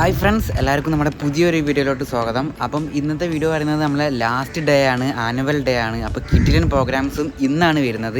Hi friends, എല്ലാവർക്കും നമ്മുടെ പുതിയൊരു വീഡിയോയിലോട്ട് സ്വാഗതം. അപ്പം ഇന്നത്തെ വീഡിയോ പറയുന്നത് നമ്മളെ ലാസ്റ്റ് ഡേ ആണ്, ആനുവൽ ഡേ ആണ്. അപ്പോൾ കിഡിലൻ പ്രോഗ്രാംസും ഇന്നാണ് വരുന്നത്.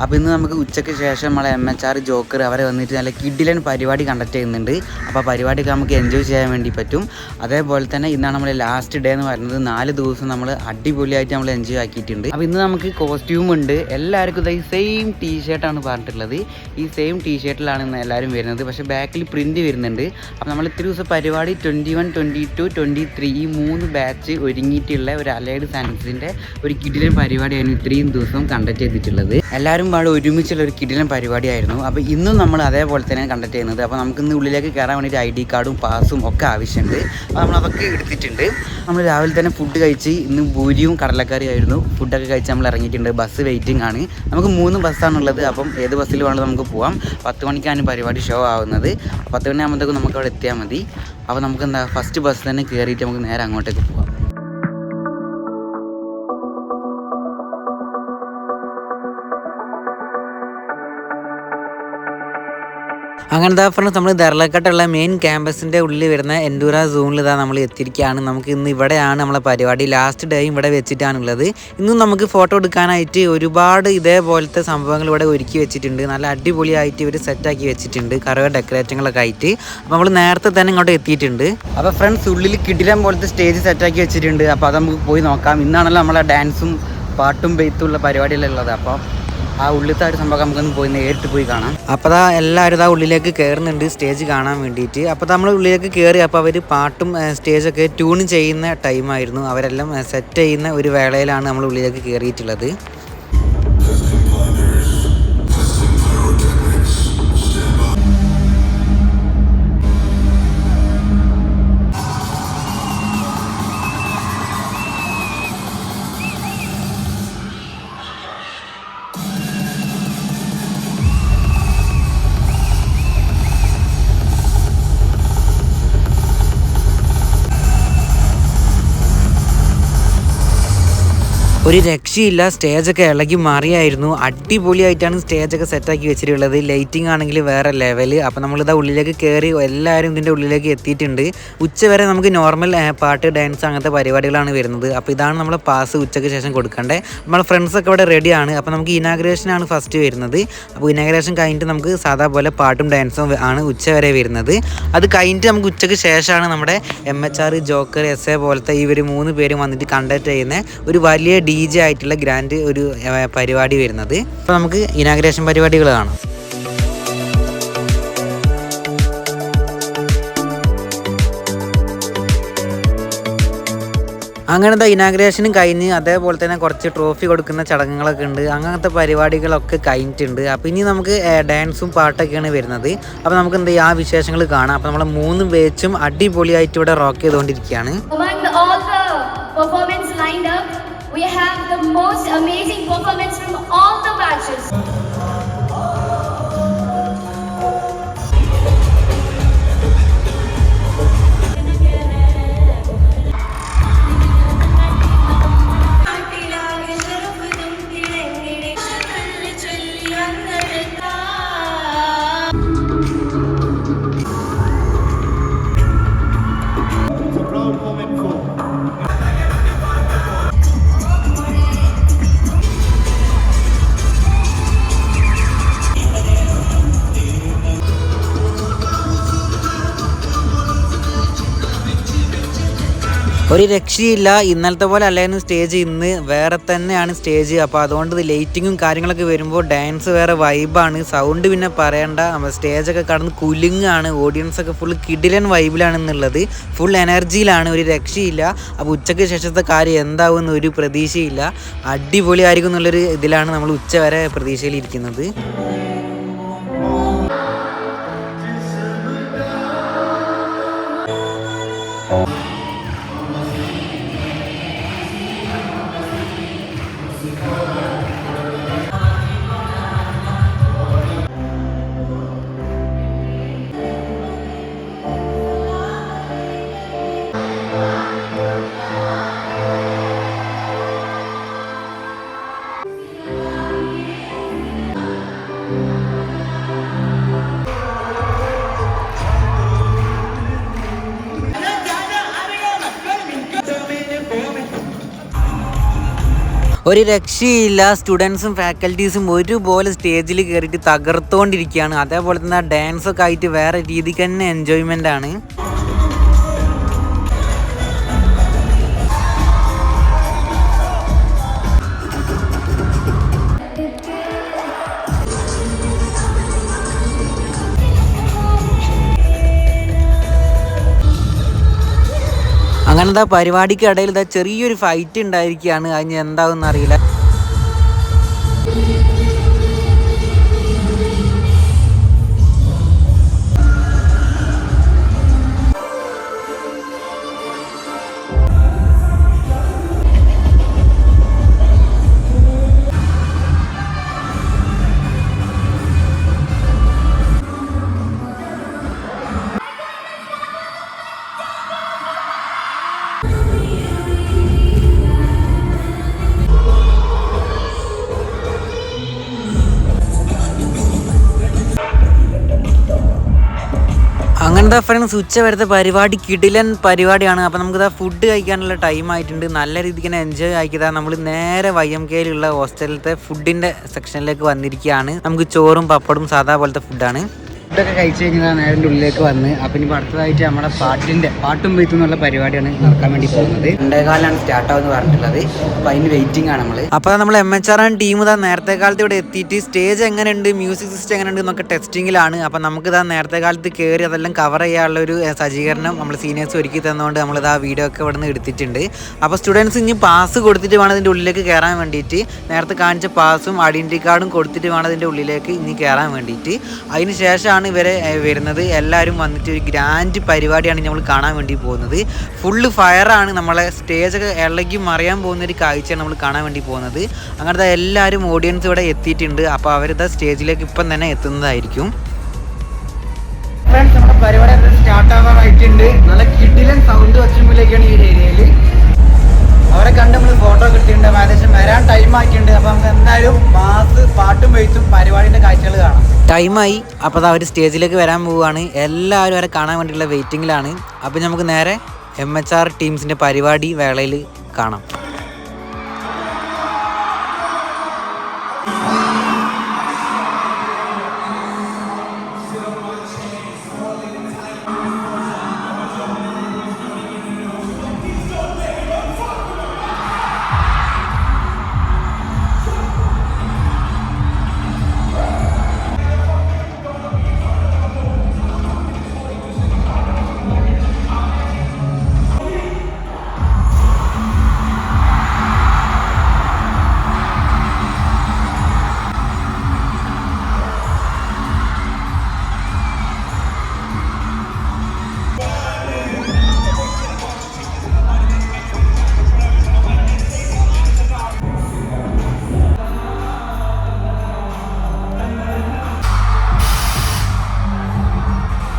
അപ്പോൾ ഇന്ന് നമുക്ക് ഉച്ചയ്ക്ക് ശേഷം നമ്മളെ MHR ജോക്കർ അവരെ വന്നിട്ട് നല്ല കിഡിലൻ പരിപാടി കണ്ടക്ട് ചെയ്യുന്നുണ്ട്. അപ്പോൾ പരിപാടിയൊക്കെ നമുക്ക് എൻജോയ് ചെയ്യാൻ വേണ്ടി പറ്റും. അതേപോലെ തന്നെ ഇന്നാണ് നമ്മളെ ലാസ്റ്റ് ഡേ എന്ന് പറയുന്നത്. 4 ദിവസം നമ്മൾ അടിപൊളിയായിട്ട് നമ്മൾ എൻജോയ് ആക്കിയിട്ടുണ്ട്. അപ്പോൾ ഇന്ന് നമുക്ക് കോസ്റ്റ്യൂം ഉണ്ട്. എല്ലാവർക്കും ഈ സെയിം ടീഷർട്ടാണ് പറഞ്ഞിട്ടുള്ളത്. ഈ സെയിം ടീഷർട്ടിലാണ് ഇന്ന് എല്ലാവരും വരുന്നത്. പക്ഷേ ബാക്കിൽ പ്രിൻറ്റ് വരുന്നുണ്ട്. അപ്പോൾ നമ്മൾ ഇത്തിരി ദിവസം പരിപാടി 21, 22, 23 ഈ 3 ബാച്ച് ഒരുങ്ങിയിട്ടുള്ള ഒരു അലൈഡ് സയൻസിൻ്റെ ഒരു കിടിലൻ പരിപാടിയായിരുന്നു ഇത്രയും ദിവസം കണ്ടക്ട് ചെയ്തിട്ടുള്ളത്. എല്ലാവരും പാടെ ഒരുമിച്ചുള്ള ഒരു കിടിലൻ പരിപാടിയായിരുന്നു. അപ്പോൾ ഇന്നും നമ്മൾ അതേപോലെ തന്നെ കണ്ടക്ട് ചെയ്യുന്നത്. അപ്പോൾ നമുക്കിന്ന് ഉള്ളിലേക്ക് കയറാൻ വേണ്ടിയിട്ട് ID കാർഡും പാസും ഒക്കെ ആവശ്യമുണ്ട്. അപ്പോൾ നമ്മളതൊക്കെ എടുത്തിട്ടുണ്ട്. നമ്മൾ രാവിലെ തന്നെ ഫുഡ് കഴിച്ച് ഇന്ന് പൂരിയും കടലക്കറിയായിരുന്നു. ഫുഡൊക്കെ കഴിച്ച് നമ്മൾ ഇറങ്ങിയിട്ടുണ്ട്. ബസ് വെയിറ്റിംഗ് ആണ്. നമുക്ക് 3 ബസ്സാണുള്ളത്. അപ്പം ഏത് ബസ്സിൽ വേണമെങ്കിലും നമുക്ക് പോകാം. 10 മണിക്കാണ് പരിപാടി ഷോ ആവുന്നത്. 10 മണിയാകുമ്പോഴത്തേക്കും നമുക്ക് അവിടെ എത്തിയാൽ മതി. അപ്പോൾ നമുക്ക് ഫസ്റ്റ് ബസ് തന്നെ കയറിയിട്ട് നമുക്ക് നേരെ അങ്ങോട്ടേക്ക് പോകാം. അങ്ങനത്തെ ഫ്രണ്ട്സ് നമ്മൾ ദർലക്കട്ടുള്ള മെയിൻ ക്യാമ്പസിൻ്റെ ഉള്ളിൽ വരുന്ന എൻഡൂറ സോണിൽ നമ്മൾ എത്തിയിരിക്കുകയാണ്. നമുക്ക് ഇന്ന് ഇവിടെയാണ് നമ്മളെ പരിപാടി. ലാസ്റ്റ് ഡേയും ഇവിടെ വെച്ചിട്ടാണുള്ളത്. ഇന്നും നമുക്ക് ഫോട്ടോ എടുക്കാനായിട്ട് ഒരുപാട് ഇതേപോലത്തെ സംഭവങ്ങൾ ഇവിടെ ഒരുക്കി വെച്ചിട്ടുണ്ട്. നല്ല അടിപൊളിയായിട്ട് ഇവർ സെറ്റാക്കി വെച്ചിട്ടുണ്ട്, കറവ ഡെക്കറേഷനുകളൊക്കെ ആയിട്ട്. അപ്പോൾ നമ്മൾ നേരത്തെ തന്നെ ഇങ്ങോട്ട് എത്തിയിട്ടുണ്ട്. അപ്പോൾ ഫ്രണ്ട്സ് ഉള്ളിൽ കിടിലൻ പോലത്തെ സ്റ്റേജ് സെറ്റാക്കി വെച്ചിട്ടുണ്ട്. അപ്പോൾ അത് നമുക്ക് പോയി നോക്കാം. ഇന്നാണല്ലോ നമ്മളെ ഡാൻസും പാട്ടും ബെയ്ത്തുള്ള പരിപാടിയിലുള്ളത്. അപ്പോൾ ആ ഉള്ളിലത്തെ ഒരു സംഭവം നമുക്കൊന്ന് പോയി നേരിട്ട് പോയി കാണാം. അപ്പോൾ എല്ലാവരും ഉള്ളിലേക്ക് കയറുന്നുണ്ട് സ്റ്റേജ് കാണാൻ വേണ്ടിയിട്ട്. അപ്പോൾ നമ്മൾ ഉള്ളിലേക്ക് കയറി. അപ്പോൾ അവർ പാട്ടും സ്റ്റേജൊക്കെ ട്യൂൺ ചെയ്യുന്ന ടൈമായിരുന്നു. അവരെല്ലാം സെറ്റ് ചെയ്യുന്ന ഒരു വേളയിലാണ് നമ്മൾ ഉള്ളിലേക്ക് കയറിയിട്ടുള്ളത്. ഒരു രക്ഷയില്ല, സ്റ്റേജൊക്കെ ഇളകി മാറിയായിരുന്നു. അടിപൊളിയായിട്ടാണ് സ്റ്റേജൊക്കെ സെറ്റാക്കി വെച്ചിട്ടുള്ളത്. ലൈറ്റിംഗ് ആണെങ്കിൽ വേറെ ലെവല്. അപ്പോൾ നമ്മളിതാ ഉള്ളിലേക്ക് കയറി എല്ലാവരും ഇതിൻ്റെ ഉള്ളിലേക്ക് എത്തിയിട്ടുണ്ട്. ഉച്ചവരെ നമുക്ക് നോർമൽ പാട്ട്, ഡാൻസ് അങ്ങനത്തെ പരിപാടികളാണ് വരുന്നത്. അപ്പോൾ ഇതാണ് നമ്മളെ പാസ് ഉച്ചയ്ക്ക് ശേഷം കൊടുക്കേണ്ടത്. നമ്മളെ ഫ്രണ്ട്സൊക്കെ ഇവിടെ റെഡിയാണ്. അപ്പോൾ നമുക്ക് ഇനാഗ്രേഷനാണ് ഫസ്റ്റ് വരുന്നത്. അപ്പോൾ ഇനാഗ്രേഷൻ കഴിഞ്ഞിട്ട് നമുക്ക് സാധാ പോലെ പാട്ടും ഡാൻസും ആണ് ഉച്ചവരെ വരുന്നത്. അത് കഴിഞ്ഞിട്ട് നമുക്ക് ഉച്ചയ്ക്ക് ശേഷമാണ് നമ്മുടെ MHR ജോക്കർ SA പോലത്തെ ഇവർ 3 പേരും വന്നിട്ട് കണ്ടക്ട് ചെയ്യുന്ന ഒരു വലിയ DJ ആയിട്ടുള്ള ഗ്രാൻഡ് ഒരു പരിപാടി വരുന്നത്. അപ്പോൾ നമുക്ക് ഇനാഗ്രേഷൻ പരിപാടികൾ കാണാം. അങ്ങനത്തെ ഇനാഗ്രേഷനും കഴിഞ്ഞ് അതേപോലെ തന്നെ കുറച്ച് ട്രോഫി കൊടുക്കുന്ന ചടങ്ങുകളൊക്കെ ഉണ്ട്. അങ്ങനത്തെ പരിപാടികളൊക്കെ കഴിഞ്ഞിട്ടുണ്ട്. അപ്പോൾ ഇനി നമുക്ക് ഡാൻസും പാട്ടൊക്കെയാണ് വരുന്നത്. അപ്പോൾ നമുക്ക് എന്താ ആ വിശേഷങ്ങൾ കാണാം. അപ്പോൾ നമ്മൾ 3 ബാച്ചും അടിപൊളിയായിട്ട് ഇവിടെ റോക്ക് ചെയ്തുകൊണ്ടിരിക്കുകയാണ്. We have the most amazing performance from all the batches. ഒരു രക്ഷയില്ല. ഇന്നലത്തെ പോലെ അല്ലായിരുന്നു സ്റ്റേജ്. ഇന്ന് വേറെ തന്നെയാണ് സ്റ്റേജ്. അപ്പോൾ അതുകൊണ്ട് ലൈറ്റിങ്ങും കാര്യങ്ങളൊക്കെ വരുമ്പോൾ ഡാൻസ് വേറെ വൈബാണ്. സൗണ്ട് പിന്നെ പറയണ്ട. സ്റ്റേജൊക്കെ കടന്ന് കുലുങ്ങാണ്. ഓഡിയൻസൊക്കെ ഫുൾ കിടിലൻ വൈബിലാണെന്നുള്ളത്. ഫുൾ എനർജിയിലാണ്. ഒരു രക്ഷയില്ല. അപ്പോൾ ഉച്ചയ്ക്ക് ശേഷത്തെ കാര്യം എന്താവുമെന്ന് ഒരു പ്രതീക്ഷയില്ല. അടിപൊളിയായിരിക്കും എന്നുള്ളൊരു ഇതിലാണ് നമ്മൾ ഉച്ച വരെ പ്രതീക്ഷയിലിരിക്കുന്നത്. ഒരു രക്ഷയില്ല. സ്റ്റുഡൻസും ഫാക്കൽറ്റീസും ഒരുപോലെ സ്റ്റേജിൽ കയറിയിട്ട് തകർത്തുകൊണ്ടിരിക്കുകയാണ്. അതേപോലെ തന്നെ ഡാൻസൊക്കെ ആയിട്ട് വേറെ രീതിക്ക് തന്നെ എൻജോയ്മെൻ്റ് ആണ്. അങ്ങനത്തെ പരിപാടിക്ക് ഇടയിൽ ഇതാ ചെറിയൊരു ഫൈറ്റ് ഉണ്ടായിരിക്കുകയാണ്. അതിന് എന്താവും അറിയില്ല. അങ്ങനത്തെ ഫ്രണ്ട്സ് ഉച്ച വരത്തെ പരിപാടി കിടിലൻ പരിപാടിയാണ്. അപ്പോൾ നമുക്കിതാ ഫുഡ് കഴിക്കാനുള്ള ടൈം ആയിട്ടുണ്ട്. നല്ല രീതിക്ക് തന്നെ എൻജോയ് ആക്കിയതാ നമ്മൾ നേരെ YMKയിലുള്ള ഹോസ്റ്റലിലത്തെ ഫുഡിൻ്റെ സെക്ഷനിലേക്ക് വന്നിരിക്കുകയാണ്. നമുക്ക് ചോറും പപ്പടും സാധാ പോലത്തെ ഫുഡാണ്. ഫുഡൊക്കെ കഴിച്ച് കഴിഞ്ഞാൽ നേരെ ഉള്ളിലേക്ക് വന്ന് അപ്പം ഇനി അടുത്തതായിട്ട് നമ്മുടെ പാട്ടും വെയ്ത്തും എന്നുള്ള പരിപാടിയാണ് നടക്കാൻ വേണ്ടി പോകുന്നത്. 2:15 സ്റ്റാർട്ടാവെന്ന് പറഞ്ഞിട്ടുള്ളത്. അപ്പോൾ അതിന് വെയിറ്റിംഗ് ആണ് നമ്മൾ. അപ്പോൾ നമ്മൾ MHR ടീം ഇതാ നേരത്തെ കാലത്ത് ഇവിടെ എത്തിയിട്ട് സ്റ്റേജ് എങ്ങനെയുണ്ട്, മ്യൂസിക് സിസ്റ്റം എങ്ങനെയുണ്ട് എന്നൊക്കെ ടെസ്റ്റിങ്ങിലാണ്. അപ്പോൾ നമുക്കിതാ നേരത്തെ കാലത്ത് കയറി അതെല്ലാം കവർ ചെയ്യാനുള്ള ഒരു സജ്ജീകരണം നമ്മൾ സീനിയേഴ്സ് ഒരുക്കി തന്നുകൊണ്ട് നമ്മളിതാ വീഡിയോ ഒക്കെ ഇവിടെ നിന്ന് എടുത്തിട്ടുണ്ട്. അപ്പോൾ സ്റ്റുഡൻസ് ഇനി പാസ് കൊടുത്തിട്ട് വേണം ഇതിൻ്റെ ഉള്ളിലേക്ക് കയറാൻ വേണ്ടിയിട്ട്. നേരത്തെ കാണിച്ച പാസും ഐഡൻറ്റിറ്റി കാർഡും കൊടുത്തിട്ട് വേണം ഇതിൻ്റെ ഉള്ളിലേക്ക് ഇനി കയറാൻ വേണ്ടിയിട്ട്. അതിന് ശേഷമാണ് ഇവരെ വരുന്നത്. എല്ലാവരും വന്നിട്ട് ഒരു ഗ്രാൻഡ് പരിപാടിയാണ് നമ്മൾ കാണാൻ വേണ്ടി പോകുന്നത്. ഫുള്ള് ഫയറാണ്. നമ്മളെ സ്റ്റേജൊക്കെ ഇളകി മറിയാൻ പോകുന്നൊരു കാഴ്ചയാണ് നമ്മൾ കാണാൻ വേണ്ടി പോകുന്നത്. അങ്ങനത്തെ എല്ലാവരും ഓഡിയൻസ് ഇവിടെ എത്തിയിട്ടുണ്ട്. അപ്പോൾ അവരിത് സ്റ്റേജിലേക്ക് ഇപ്പം തന്നെ എത്തുന്നതായിരിക്കും. ഫ്രണ്ട്സ്, നമ്മുടെ പരിപാടി സ്റ്റാർട്ട് ആവാറായിട്ടുണ്ട്. നല്ല കിടിലൻ സൗണ്ട് വച്ചുമ്പോഴേക്കാണ് ഈ ഏരിയയിൽ. അവരെ കണ്ട് നമ്മൾ ഫോട്ടോ കിട്ടിയിട്ടുണ്ട്. ഏകദേശം വരാൻ ടൈം ആക്കിയിട്ടുണ്ട്. അപ്പോൾ നമുക്ക് എന്തായാലും പാട്ടും വെയ്ത്തും പരിപാടിൻ്റെ കാഴ്ചകൾ കാണാം. ടൈമായി. അപ്പോൾ അവർ സ്റ്റേജിലേക്ക് വരാൻ പോവുകയാണ്. എല്ലാവരും അവരെ കാണാൻ വേണ്ടിയിട്ടുള്ള വെയിറ്റിങ്ങിലാണ്. അപ്പോൾ നമുക്ക് നേരെ MHR ടീംസിൻ്റെ പരിപാടി വേളയിൽ കാണാം.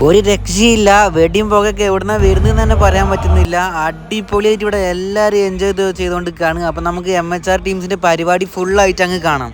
ഒരു രക്ഷയില്ല. വെടിയും പുകയൊക്കെ എവിടുന്ന വരുന്നതെന്ന് തന്നെ പറയാൻ പറ്റുന്നില്ല. അടിപൊളിയായിട്ട് ഇവിടെ എല്ലാവരും എൻജോയ് ചെയ്തുകൊണ്ടിരിക്കുകയാണ്. അപ്പം നമുക്ക് MHR ടീംസിൻ്റെ പരിപാടി ഫുള്ളായിട്ട് അങ്ങ് കാണാം.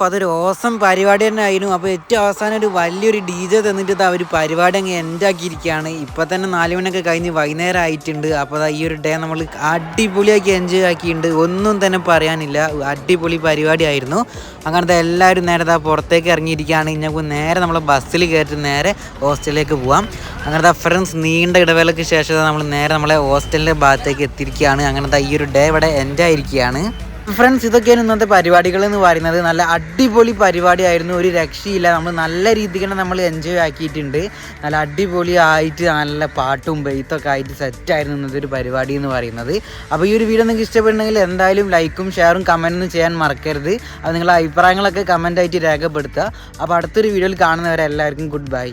അതൊരു ഓസം പരിപാടി തന്നെ ആയിരുന്നു. അപ്പോൾ ഏറ്റവും അവസാനം ഒരു വലിയൊരു DJ തന്നിട്ട് അവർ പരിപാടി അങ്ങ് എൻഡ് ആക്കിയിരിക്കുകയാണ്. ഇപ്പോൾ തന്നെ 4 മണിയൊക്കെ കഴിഞ്ഞ് വൈകുന്നേരം ആയിട്ടുണ്ട്. അപ്പോൾ ഈ ഒരു ഡേ നമ്മൾ അടിപൊളിയാക്കി എൻജോയ് ആക്കിയിട്ടുണ്ട്. ഒന്നും തന്നെ പറയാനില്ല, അടിപൊളി പരിപാടി ആയിരുന്നു. അങ്ങനത്തെ എല്ലാവരും നേരെ പുറത്തേക്ക് ഇറങ്ങിയിരിക്കുകയാണ്. ഇനി നേരെ നമ്മൾ ബസ്സിൽ കയറ്റി നേരെ ഹോസ്റ്റലിലേക്ക് പോവാം. അങ്ങനത്തെ ഫ്രണ്ട്സ് നീണ്ട ഇടവേളയ്ക്ക് ശേഷം നമ്മൾ നേരെ നമ്മളെ ഹോസ്റ്റലിൻ്റെ ഭാഗത്തേക്ക് എത്തിയിരിക്കുകയാണ്. അങ്ങനത്തെ ഈ ഒരു ഡേ ഇവിടെ എൻഡ് ആയിരിക്കുകയാണ്. ഫ്രണ്ട്സ്, ഇതൊക്കെയാണ് ഇന്നത്തെ പരിപാടികൾ എന്ന് പറയുന്നത്. നല്ല അടിപൊളി പരിപാടിയായിരുന്നു, ഒരു രക്ഷയില്ല. നമ്മൾ നല്ല രീതിക്ക് തന്നെ നമ്മൾ എൻജോയ് ആക്കിയിട്ടുണ്ട്. നല്ല അടിപൊളി ആയിട്ട് നല്ല പാട്ടും ബെയ്ത്തൊക്കെ ആയിട്ട് സെറ്റായിരുന്നു ഇന്നത്തെ ഒരു പരിപാടി എന്ന് പറയുന്നത്. അപ്പോൾ ഈ ഒരു വീഡിയോ നിങ്ങൾക്ക് ഇഷ്ടപ്പെടുന്നെങ്കിൽ എന്തായാലും ലൈക്കും ഷെയറും കമൻറ്റും ചെയ്യാൻ മറക്കരുത്. അപ്പോൾ നിങ്ങളുടെ അഭിപ്രായങ്ങളൊക്കെ കമൻ്റായിട്ട് രേഖപ്പെടുത്തുക. അപ്പോൾ അടുത്തൊരു വീഡിയോയിൽ കാണുന്നവരെ എല്ലാവർക്കും ഗുഡ് ബൈ.